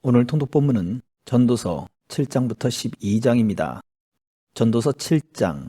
오늘 통독본문은 전도서 7장부터 12장입니다. 전도서 7장.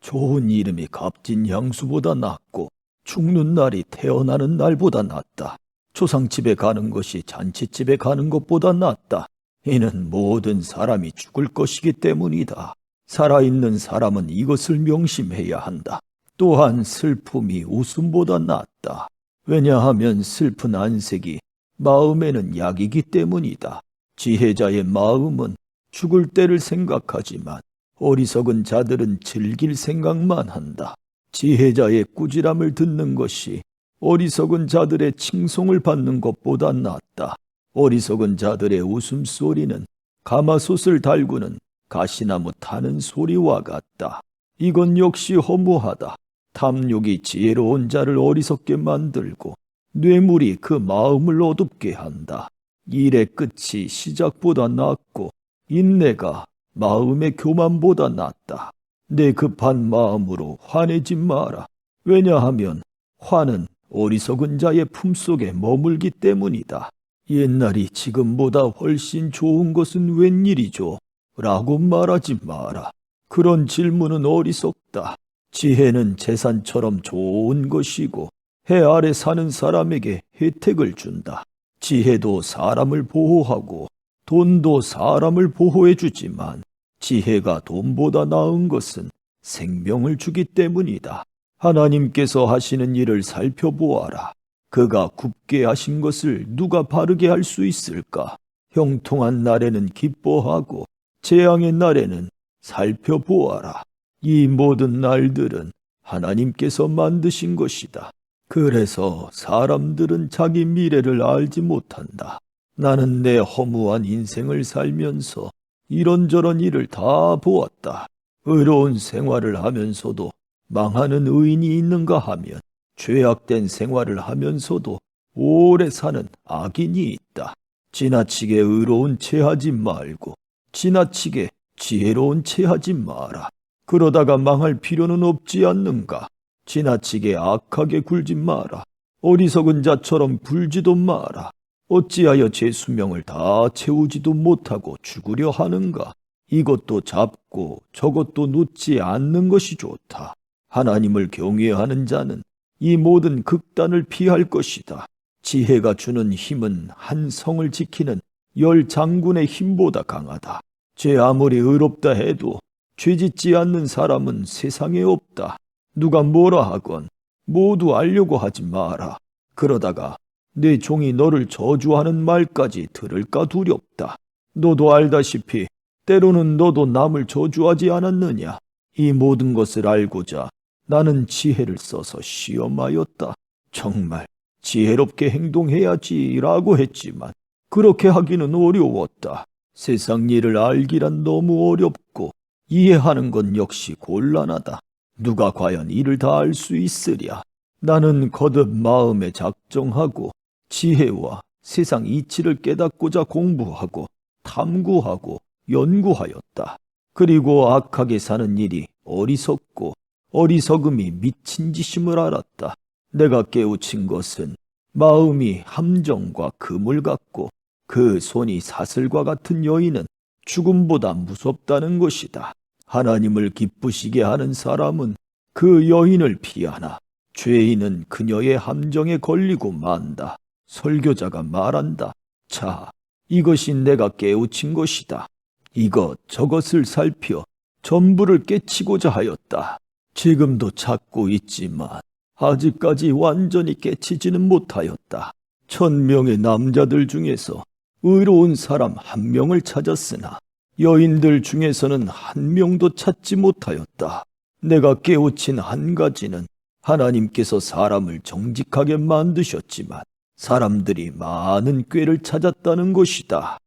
좋은 이름이 값진 향수보다 낫고 죽는 날이 태어나는 날보다 낫다. 조상집에 가는 것이 잔치집에 가는 것보다 낫다. 이는 모든 사람이 죽을 것이기 때문이다. 살아있는 사람은 이것을 명심해야 한다. 또한 슬픔이 웃음보다 낫다. 왜냐하면 슬픈 안색이 마음에는 약이기 때문이다. 지혜자의 마음은 죽을 때를 생각하지만 어리석은 자들은 즐길 생각만 한다. 지혜자의 꾸지람을 듣는 것이 어리석은 자들의 칭송을 받는 것보다 낫다. 어리석은 자들의 웃음소리는 가마솥을 달구는 가시나무 타는 소리와 같다. 이건 역시 허무하다. 탐욕이 지혜로운 자를 어리석게 만들고 뇌물이 그 마음을 어둡게 한다. 일의 끝이 시작보다 낫고 인내가 마음의 교만보다 낫다. 내 급한 마음으로 화내지 마라. 왜냐하면 화는 어리석은 자의 품속에 머물기 때문이다. 옛날이 지금보다 훨씬 좋은 것은 웬일이죠? 라고 말하지 마라. 그런 질문은 어리석다. 지혜는 재산처럼 좋은 것이고 해 아래 사는 사람에게 혜택을 준다. 지혜도 사람을 보호하고 돈도 사람을 보호해 주지만 지혜가 돈보다 나은 것은 생명을 주기 때문이다. 하나님께서 하시는 일을 살펴보아라. 그가 굽게 하신 것을 누가 바르게 할 수 있을까? 형통한 날에는 기뻐하고 재앙의 날에는 살펴보아라. 이 모든 날들은 하나님께서 만드신 것이다. 그래서 사람들은 자기 미래를 알지 못한다. 나는 내 허무한 인생을 살면서 이런저런 일을 다 보았다. 의로운 생활을 하면서도 망하는 의인이 있는가 하면 죄악된 생활을 하면서도 오래 사는 악인이 있다. 지나치게 의로운 채 하지 말고 지나치게 지혜로운 채 하지 마라. 그러다가 망할 필요는 없지 않는가? 지나치게 악하게 굴지 마라. 어리석은 자처럼 굴지도 마라. 어찌하여 제 수명을 다 채우지도 못하고 죽으려 하는가? 이것도 잡고 저것도 놓지 않는 것이 좋다. 하나님을 경외하는 자는 이 모든 극단을 피할 것이다. 지혜가 주는 힘은 한 성을 지키는 10장군의 힘보다 강하다. 죄 아무리 의롭다 해도 죄짓지 않는 사람은 세상에 없다. 누가 뭐라 하건 모두 알려고 하지 마라. 그러다가 내 종이 너를 저주하는 말까지 들을까 두렵다. 너도 알다시피 때로는 너도 남을 저주하지 않았느냐. 이 모든 것을 알고자 나는 지혜를 써서 시험하였다. 정말 지혜롭게 행동해야지라고 했지만 그렇게 하기는 어려웠다. 세상 일을 알기란 너무 어렵고 이해하는 건 역시 곤란하다. 누가 과연 이를 다 알 수 있으랴? 나는 거듭 마음에 작정하고 지혜와 세상 이치를 깨닫고자 공부하고 탐구하고 연구하였다. 그리고 악하게 사는 일이 어리석고 어리석음이 미친 짓임을 알았다. 내가 깨우친 것은 마음이 함정과 그물 같고 그 손이 사슬과 같은 여인은 죽음보다 무섭다는 것이다. 하나님을 기쁘시게 하는 사람은 그 여인을 피하나 죄인은 그녀의 함정에 걸리고 만다. 설교자가 말한다. 자, 이것이 내가 깨우친 것이다. 이것저것을 살펴 전부를 깨치고자 하였다. 지금도 찾고 있지만 아직까지 완전히 깨치지는 못하였다. 1000명의 남자들 중에서 의로운 사람 1명을 찾았으나 여인들 중에서는 1명도 찾지 못하였다. 내가 깨우친 한 가지는 하나님께서 사람을 정직하게 만드셨지만 사람들이 많은 꾀를 찾았다는 것이다.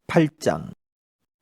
8장.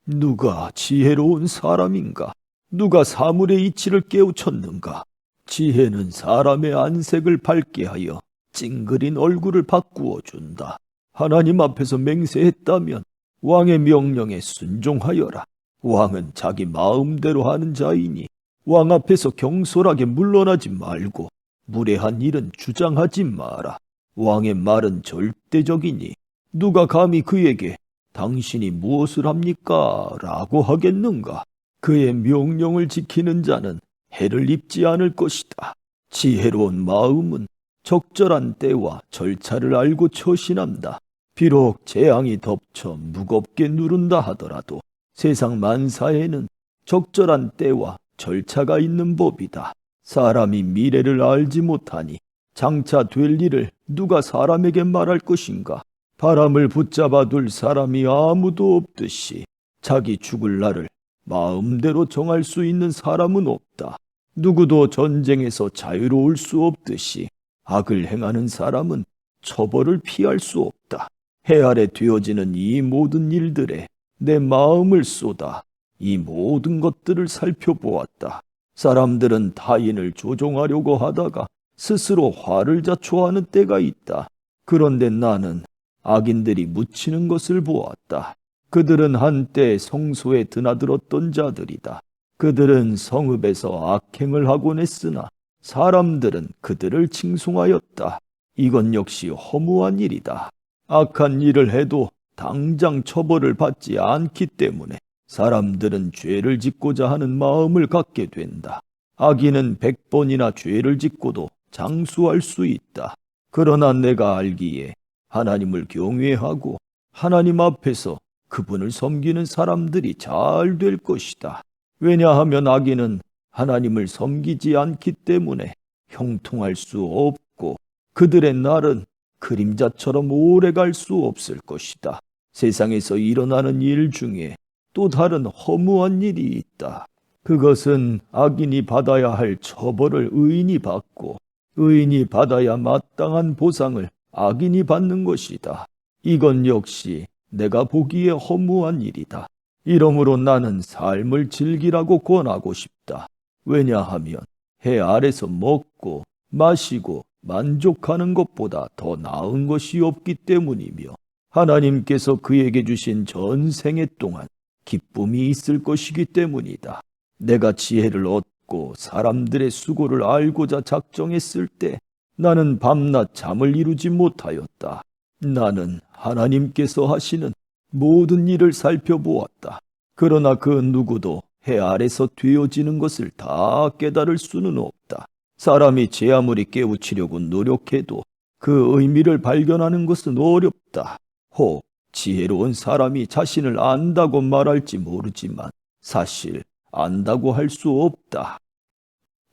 누가 지혜로운 사람인가? 누가 사물의 이치를 깨우쳤는가? 지혜는 사람의 안색을 밝게 하여 찡그린 얼굴을 바꾸어 준다. 하나님 앞에서 맹세했다면 왕의 명령에 순종하여라. 왕은 자기 마음대로 하는 자이니 왕 앞에서 경솔하게 물러나지 말고 무례한 일은 주장하지 마라. 왕의 말은 절대적이니 누가 감히 그에게 당신이 무엇을 합니까? 라고 하겠는가? 그의 명령을 지키는 자는 해를 입지 않을 것이다. 지혜로운 마음은 적절한 때와 절차를 알고 처신한다. 비록 재앙이 덮쳐 무겁게 누른다 하더라도 세상 만사에는 적절한 때와 절차가 있는 법이다. 사람이 미래를 알지 못하니 장차 될 일을 누가 사람에게 말할 것인가? 바람을 붙잡아 둘 사람이 아무도 없듯이 자기 죽을 날을 마음대로 정할 수 있는 사람은 없다. 누구도 전쟁에서 자유로울 수 없듯이 악을 행하는 사람은 처벌을 피할 수 없다. 해 아래 되어지는 이 모든 일들에 내 마음을 쏟아 이 모든 것들을 살펴보았다. 사람들은 타인을 조종하려고 하다가 스스로 화를 자초하는 때가 있다. 그런데 나는 악인들이 묻히는 것을 보았다. 그들은 한때 성소에 드나들었던 자들이다. 그들은 성읍에서 악행을 하곤 했으나 사람들은 그들을 칭송하였다. 이건 역시 허무한 일이다. 악한 일을 해도 당장 처벌을 받지 않기 때문에 사람들은 죄를 짓고자 하는 마음을 갖게 된다. 악인은 100번이나 죄를 짓고도 장수할 수 있다. 그러나 내가 알기에 하나님을 경외하고 하나님 앞에서 그분을 섬기는 사람들이 잘 될 것이다. 왜냐하면 악인은 하나님을 섬기지 않기 때문에 형통할 수 없고 그들의 날은 그림자처럼 오래 갈 수 없을 것이다. 세상에서 일어나는 일 중에 또 다른 허무한 일이 있다. 그것은 악인이 받아야 할 처벌을 의인이 받고 의인이 받아야 마땅한 보상을 악인이 받는 것이다. 이건 역시 내가 보기에 허무한 일이다. 이러므로 나는 삶을 즐기라고 권하고 싶다. 왜냐하면 해 아래서 먹고 마시고 만족하는 것보다 더 나은 것이 없기 때문이며 하나님께서 그에게 주신 전생애 동안 기쁨이 있을 것이기 때문이다. 내가 지혜를 얻고 사람들의 수고를 알고자 작정했을 때 나는 밤낮 잠을 이루지 못하였다. 나는 하나님께서 하시는 모든 일을 살펴보았다. 그러나 그 누구도 해 아래서 되어지는 것을 다 깨달을 수는 없다. 사람이 제 아무리 깨우치려고 노력해도 그 의미를 발견하는 것은 어렵다. 혹 지혜로운 사람이 자신을 안다고 말할지 모르지만 사실 안다고 할 수 없다.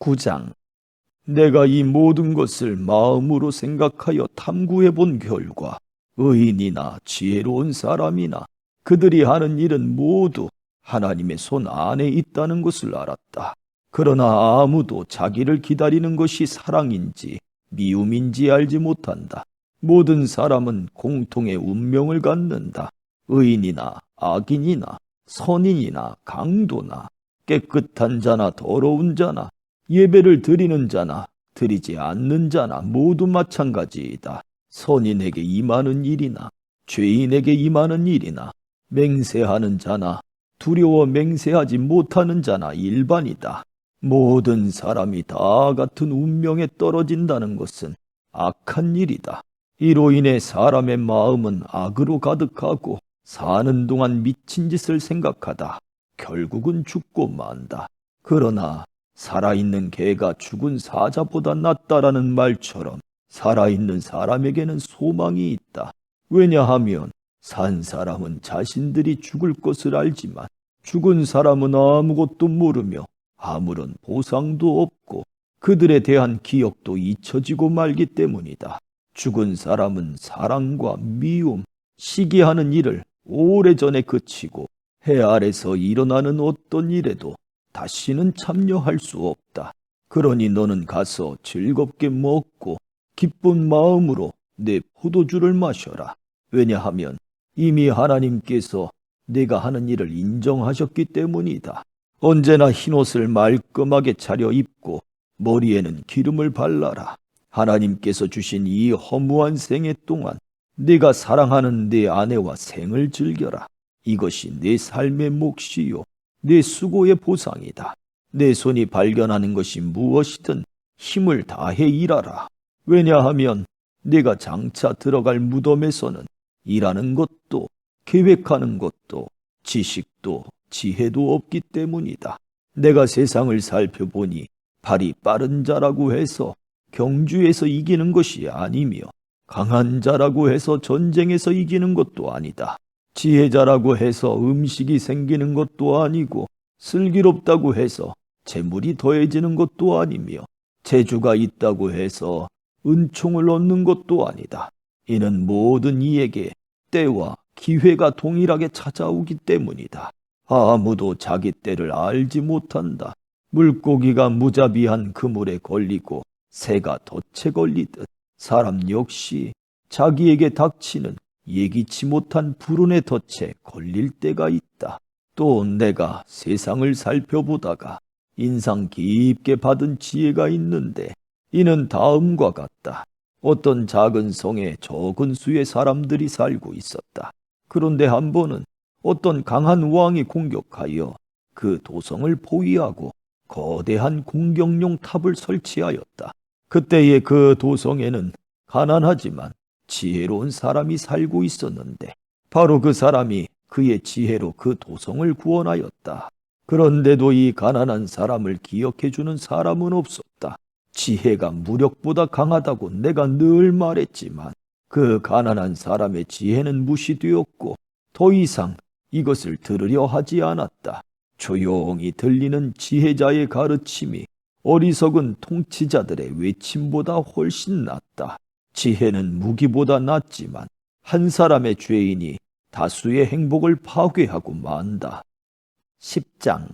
9장. 내가 이 모든 것을 마음으로 생각하여 탐구해 본 결과 의인이나 지혜로운 사람이나 그들이 하는 일은 모두 하나님의 손 안에 있다는 것을 알았다. 그러나 아무도 자기를 기다리는 것이 사랑인지 미움인지 알지 못한다. 모든 사람은 공통의 운명을 갖는다. 의인이나 악인이나 선인이나 강도나 깨끗한 자나 더러운 자나 예배를 드리는 자나 드리지 않는 자나 모두 마찬가지이다. 선인에게 임하는 일이나 죄인에게 임하는 일이나 맹세하는 자나 두려워 맹세하지 못하는 자나 일반이다. 모든 사람이 다 같은 운명에 떨어진다는 것은 악한 일이다. 이로 인해 사람의 마음은 악으로 가득하고 사는 동안 미친 짓을 생각하다 결국은 죽고 만다. 그러나 살아있는 개가 죽은 사자보다 낫다라는 말처럼 살아있는 사람에게는 소망이 있다. 왜냐하면 산 사람은 자신들이 죽을 것을 알지만 죽은 사람은 아무것도 모르며 아무런 보상도 없고 그들에 대한 기억도 잊혀지고 말기 때문이다. 죽은 사람은 사랑과 미움, 시기하는 일을 오래전에 그치고 해 아래서 일어나는 어떤 일에도 다시는 참여할 수 없다. 그러니 너는 가서 즐겁게 먹고 기쁜 마음으로 내 포도주를 마셔라. 왜냐하면 이미 하나님께서 네가 하는 일을 인정하셨기 때문이다. 언제나 흰옷을 말끔하게 차려입고 머리에는 기름을 발라라. 하나님께서 주신 이 허무한 생애 동안 네가 사랑하는 네 아내와 생을 즐겨라. 이것이 내 삶의 몫이요 내 수고의 보상이다. 내 손이 발견하는 것이 무엇이든 힘을 다해 일하라. 왜냐하면 네가 장차 들어갈 무덤에서는 일하는 것도 계획하는 것도 지식도 지혜도 없기 때문이다. 내가 세상을 살펴보니 발이 빠른 자라고 해서 경주에서 이기는 것이 아니며 강한 자라고 해서 전쟁에서 이기는 것도 아니다. 지혜자라고 해서 음식이 생기는 것도 아니고 슬기롭다고 해서 재물이 더해지는 것도 아니며 재주가 있다고 해서 은총을 얻는 것도 아니다. 이는 모든 이에게 때와 기회가 동일하게 찾아오기 때문이다. 아무도 자기 때를 알지 못한다. 물고기가 무자비한 그물에 걸리고 새가 덫에 걸리듯 사람 역시 자기에게 닥치는 예기치 못한 불운의 덫에 걸릴 때가 있다. 또 내가 세상을 살펴보다가 인상 깊게 받은 지혜가 있는데 이는 다음과 같다. 어떤 작은 성에 적은 수의 사람들이 살고 있었다. 그런데 한 번은 어떤 강한 왕이 공격하여 그 도성을 포위하고 거대한 공격용 탑을 설치하였다. 그때의 그 도성에는 가난하지만 지혜로운 사람이 살고 있었는데 바로 그 사람이 그의 지혜로 그 도성을 구원하였다. 그런데도 이 가난한 사람을 기억해주는 사람은 없었다. 지혜가 무력보다 강하다고 내가 늘 말했지만 그 가난한 사람의 지혜는 무시되었고 더 이상 이것을 들으려 하지 않았다. 조용히 들리는 지혜자의 가르침이 어리석은 통치자들의 외침보다 훨씬 낫다. 지혜는 무기보다 낫지만 한 사람의 죄인이 다수의 행복을 파괴하고 만다. 10장.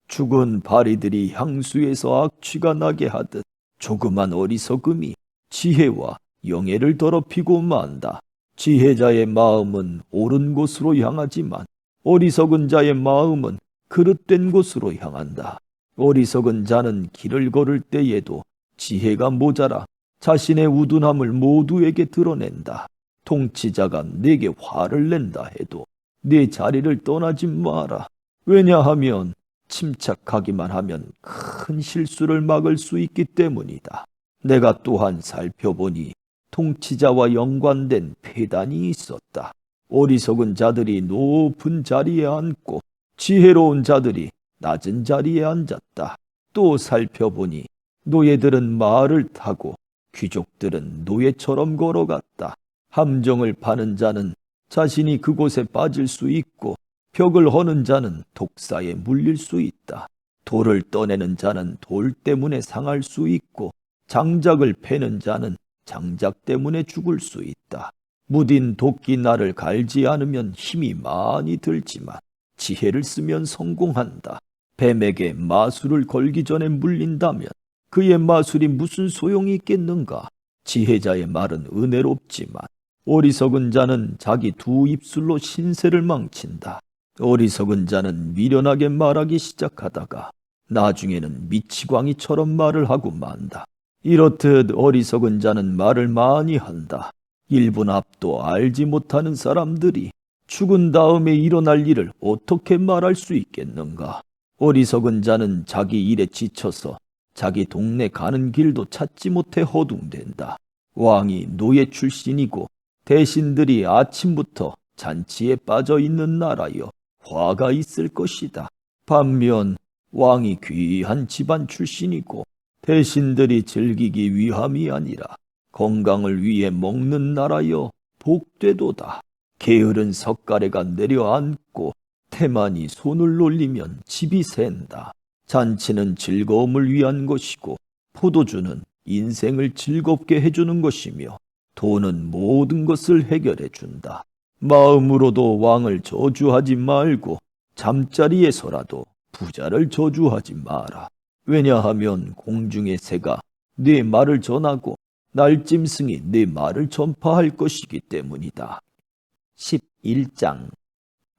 죽은 바리들이 향수에서 악취가 나게 하듯 조그만 어리석음이 지혜와 영예를 더럽히고 만다. 지혜자의 마음은 옳은 곳으로 향하지만 어리석은 자의 마음은 그릇된 곳으로 향한다. 어리석은 자는 길을 걸을 때에도 지혜가 모자라 자신의 우둔함을 모두에게 드러낸다. 통치자가 내게 화를 낸다 해도 네 자리를 떠나지 마라. 왜냐하면 침착하기만 하면 큰 실수를 막을 수 있기 때문이다. 내가 또한 살펴보니 통치자와 연관된 폐단이 있었다. 어리석은 자들이 높은 자리에 앉고 지혜로운 자들이 낮은 자리에 앉았다. 또 살펴보니 노예들은 말을 타고 귀족들은 노예처럼 걸어갔다. 함정을 파는 자는 자신이 그곳에 빠질 수 있고 벽을 허는 자는 독사에 물릴 수 있다. 돌을 떠내는 자는 돌 때문에 상할 수 있고 장작을 패는 자는 장작 때문에 죽을 수 있다. 무딘 도끼 날을 갈지 않으면 힘이 많이 들지만 지혜를 쓰면 성공한다. 뱀에게 마술을 걸기 전에 물린다면 그의 마술이 무슨 소용이 있겠는가? 지혜자의 말은 은혜롭지만 어리석은 자는 자기 두 입술로 신세를 망친다. 어리석은 자는 미련하게 말하기 시작하다가 나중에는 미치광이처럼 말을 하고 만다. 이렇듯 어리석은 자는 말을 많이 한다. 1분 앞도 알지 못하는 사람들이 죽은 다음에 일어날 일을 어떻게 말할 수 있겠는가? 어리석은 자는 자기 일에 지쳐서 자기 동네 가는 길도 찾지 못해 허둥댄다. 왕이 노예 출신이고 대신들이 아침부터 잔치에 빠져 있는 나라여 화가 있을 것이다. 반면 왕이 귀한 집안 출신이고 대신들이 즐기기 위함이 아니라 건강을 위해 먹는 나라여 복되도다. 게으른 석가래가 내려앉고 태만이 손을 놀리면 집이 샌다. 잔치는 즐거움을 위한 것이고 포도주는 인생을 즐겁게 해주는 것이며 돈은 모든 것을 해결해 준다. 마음으로도 왕을 저주하지 말고 잠자리에서라도 부자를 저주하지 마라. 왜냐하면 공중의 새가 네 말을 전하고 날짐승이 네 말을 전파할 것이기 때문이다. 11장.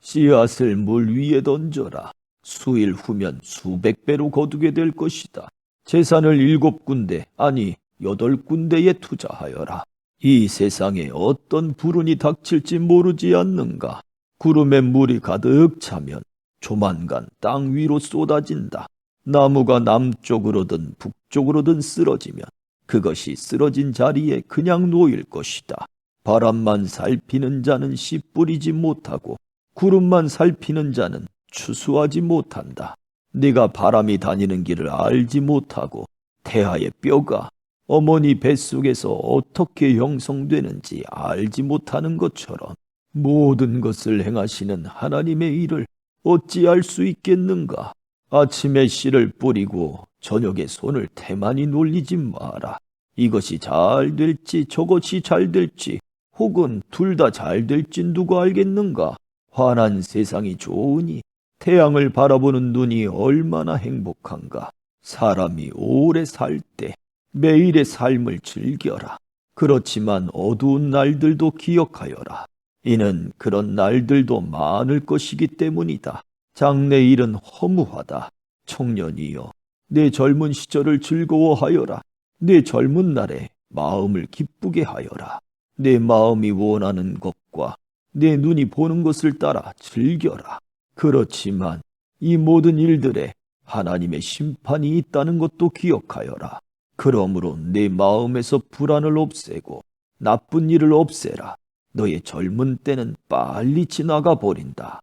씨앗을 물 위에 던져라. 수일 후면 수백 배로 거두게 될 것이다. 재산을 7군데 아니 8군데에 투자하여라. 이 세상에 어떤 불운이 닥칠지 모르지 않는가. 구름에 물이 가득 차면 조만간 땅 위로 쏟아진다. 나무가 남쪽으로든 북쪽으로든 쓰러지면 그것이 쓰러진 자리에 그냥 놓일 것이다. 바람만 살피는 자는 씨 뿌리지 못하고 구름만 살피는 자는 추수하지 못한다. 네가 바람이 다니는 길을 알지 못하고 태아의 뼈가 어머니 뱃속에서 어떻게 형성되는지 알지 못하는 것처럼 모든 것을 행하시는 하나님의 일을 어찌 알 수 있겠는가? 아침에 씨를 뿌리고 저녁에 손을 태만히 놀리지 마라. 이것이 잘 될지 저것이 잘 될지 혹은 둘 다 잘 될지 누가 알겠는가? 환한 세상이 좋으니 태양을 바라보는 눈이 얼마나 행복한가? 사람이 오래 살 때 매일의 삶을 즐겨라. 그렇지만 어두운 날들도 기억하여라. 이는 그런 날들도 많을 것이기 때문이다. 장래일은 허무하다. 청년이여, 내 젊은 시절을 즐거워하여라. 내 젊은 날에 마음을 기쁘게 하여라. 내 마음이 원하는 것과 내 눈이 보는 것을 따라 즐겨라. 그렇지만 이 모든 일들에 하나님의 심판이 있다는 것도 기억하여라. 그러므로 내 마음에서 불안을 없애고 나쁜 일을 없애라. 너의 젊은 때는 빨리 지나가 버린다.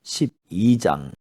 12장.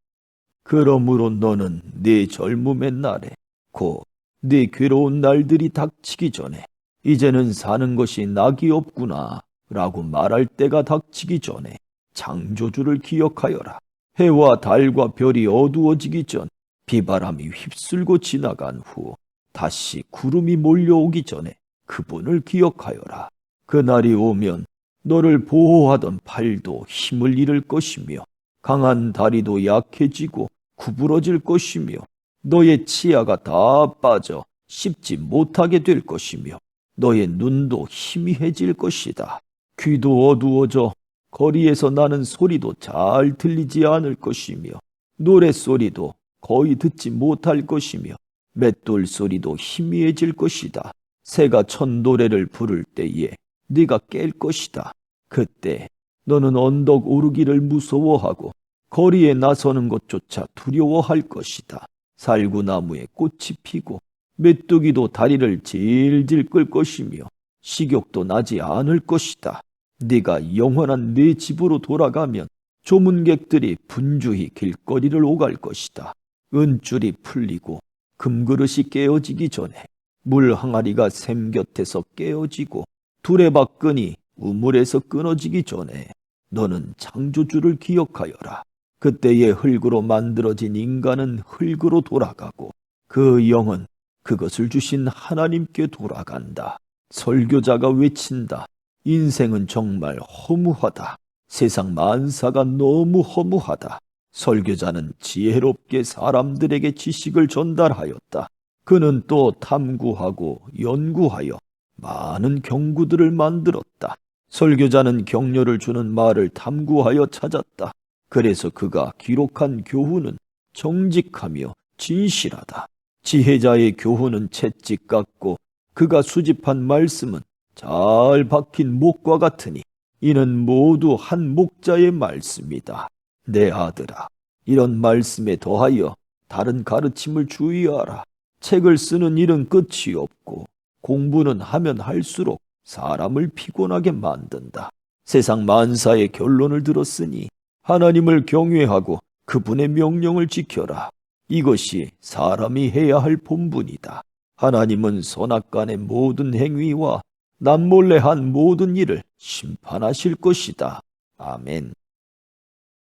그러므로 너는 네 젊음의 날에 곧 네 괴로운 날들이 닥치기 전에 이제는 사는 것이 낙이 없구나 라고 말할 때가 닥치기 전에 창조주를 기억하여라. 해와 달과 별이 어두워지기 전 비바람이 휩쓸고 지나간 후 다시 구름이 몰려오기 전에 그분을 기억하여라. 그날이 오면 너를 보호하던 팔도 힘을 잃을 것이며 강한 다리도 약해지고 구부러질 것이며 너의 치아가 다 빠져 씹지 못하게 될 것이며 너의 눈도 희미해질 것이다. 귀도 어두워져 거리에서 나는 소리도 잘 들리지 않을 것이며 노랫소리도 거의 듣지 못할 것이며 맷돌 소리도 희미해질 것이다. 새가 첫 노래를 부를 때에 네가 깰 것이다. 그때 너는 언덕 오르기를 무서워하고 거리에 나서는 것조차 두려워할 것이다. 살구나무에 꽃이 피고 메뚜기도 다리를 질질 끌 것이며 식욕도 나지 않을 것이다. 네가 영원한 네 집으로 돌아가면 조문객들이 분주히 길거리를 오갈 것이다. 은줄이 풀리고 금그릇이 깨어지기 전에 물 항아리가 샘 곁에서 깨어지고 두레박근이 우물에서 끊어지기 전에 너는 창조주를 기억하여라. 그때의 흙으로 만들어진 인간은 흙으로 돌아가고 그 영은 그것을 주신 하나님께 돌아간다. 설교자가 외친다. 인생은 정말 허무하다. 세상 만사가 너무 허무하다. 설교자는 지혜롭게 사람들에게 지식을 전달하였다. 그는 또 탐구하고 연구하여 많은 경구들을 만들었다. 설교자는 격려를 주는 말을 탐구하여 찾았다. 그래서 그가 기록한 교훈은 정직하며 진실하다. 지혜자의 교훈은 채찍 같고 그가 수집한 말씀은 잘 박힌 목과 같으니 이는 모두 한 목자의 말씀이다. 내 아들아, 이런 말씀에 더하여 다른 가르침을 주의하라. 책을 쓰는 일은 끝이 없고 공부는 하면 할수록 사람을 피곤하게 만든다. 세상 만사의 결론을 들었으니 하나님을 경외하고 그분의 명령을 지켜라. 이것이 사람이 해야 할 본분이다. 하나님은 선악간의 모든 행위와 남몰래 한 모든 일을 심판하실 것이다. 아멘.